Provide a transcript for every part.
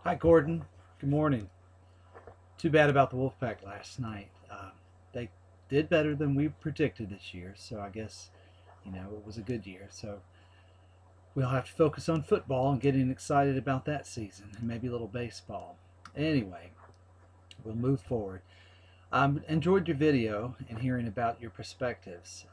Hi, Gordon. Good morning. Too bad about the Wolfpack last night. They did better than we predicted this year, so I guess, it was a good year. So we'll have to focus on football and getting excited about that season and maybe a little baseball. Anyway, we'll move forward. Enjoyed your video and hearing about your perspectives.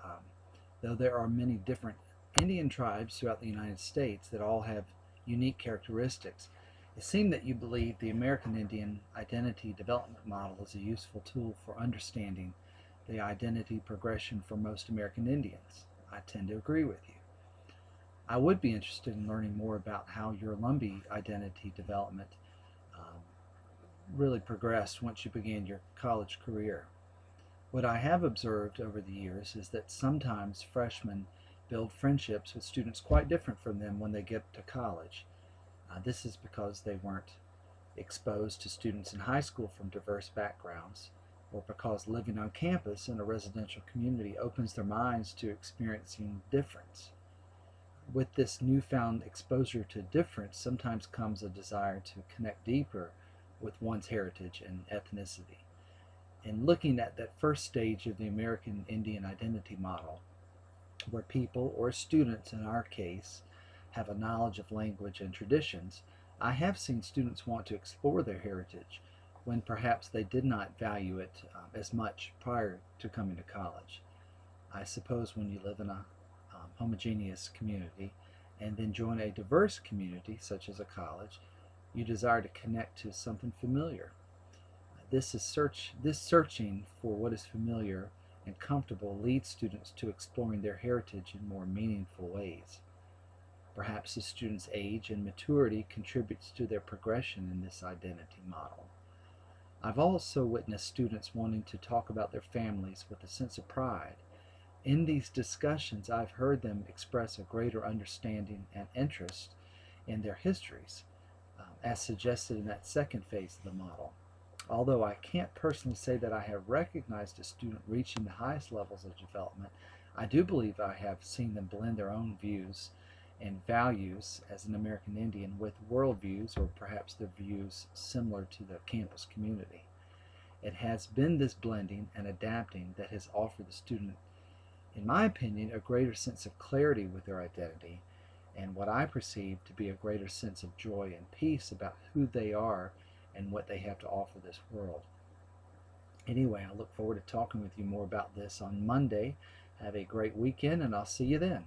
Though there are many different Indian tribes throughout the United States that all have unique characteristics, it seemed that you believe the American Indian identity development model is a useful tool for understanding the identity progression for most American Indians. I tend to agree with you. I would be interested in learning more about how your Lumbee identity development um, really progressed once you began your college career. What I have observed over the years is that sometimes freshmen build friendships with students quite different from them when they get to college. This is because they weren't exposed to students in high school from diverse backgrounds, or because living on campus in a residential community opens their minds to experiencing difference. With this newfound exposure to difference sometimes comes a desire to connect deeper with one's heritage and ethnicity. In looking at that first stage of the American Indian identity model, where people, or students in our case, have a knowledge of language and traditions, I have seen students want to explore their heritage when perhaps they did not value it as much prior to coming to college. I suppose when you live in a homogeneous community and then join a diverse community, such as a college, you desire to connect to something familiar. This searching for what is familiar and comfortable leads students to exploring their heritage in more meaningful ways. Perhaps the student's age and maturity contributes to their progression in this identity model. I've also witnessed students wanting to talk about their families with a sense of pride. In these discussions, I've heard them express a greater understanding and interest in their histories, as suggested in that second phase of the model. Although I can't personally say that I have recognized a student reaching the highest levels of development, I do believe I have seen them blend their own views and values as an American Indian with worldviews, or perhaps their views similar to the campus community. It has been this blending and adapting that has offered the student, in my opinion, a greater sense of clarity with their identity and what I perceive to be a greater sense of joy and peace about who they are and what they have to offer this world. Anyway, I look forward to talking with you more about this on Monday. Have a great weekend, and I'll see you then.